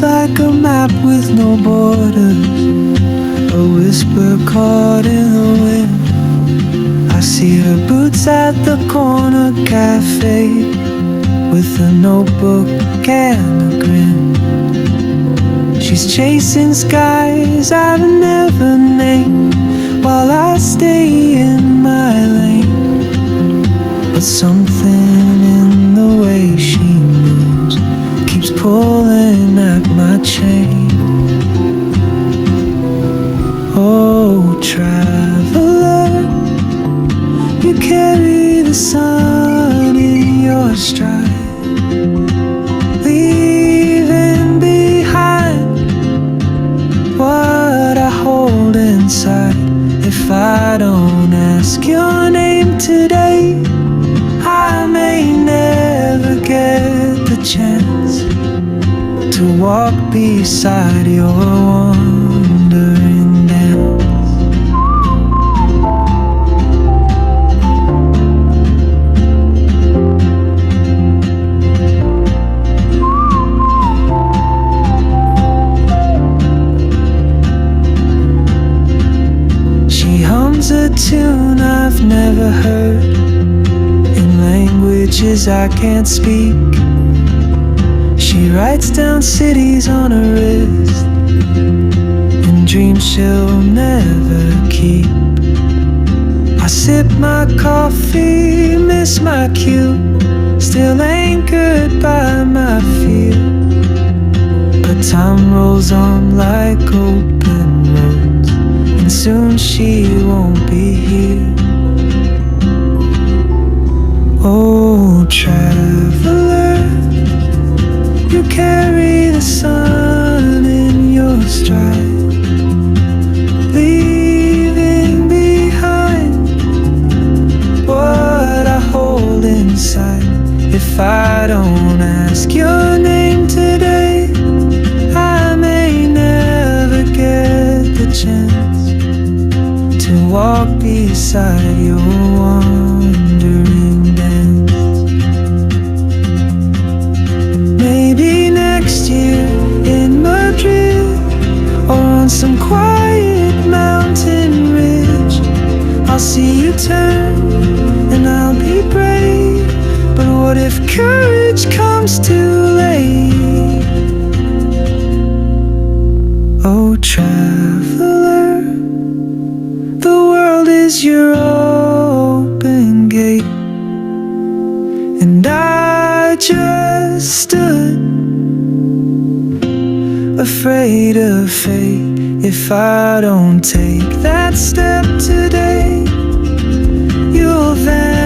like a map with no borders, a whisper caught in the wind. I see her boots at the corner cafe, with a notebook and a grin. She's chasing skies I've never named, while I stay in my lane. But something in the way she moves keeps pulling at my chain. Oh, traveler, you carry the sun in your stride, leaving behind what I hold inside. If I don't ask your name today, I may never get the chance to walk beside your wandering dance. She hums a tune I've never heard, in languages I can't speak. She writes down cities on her wrist, and dreams she'll never keep. I sip my coffee, miss my cue, still anchored by my fear. But time rolls on like open roads, and soon she won't be here. Oh, traveler, you carry the sun in your stride, leaving behind what I hold inside. If I don't ask your name today, I may never get the chance to walk beside your wandering dance. Maybe next year in Madrid, or on some quiet mountain ridge, I'll see you turn and I'll be brave. But what if courage comes too late? Oh, traveler, the world is your open gate, and I just stood afraid of fate. If I don't take that step today, you'll vanish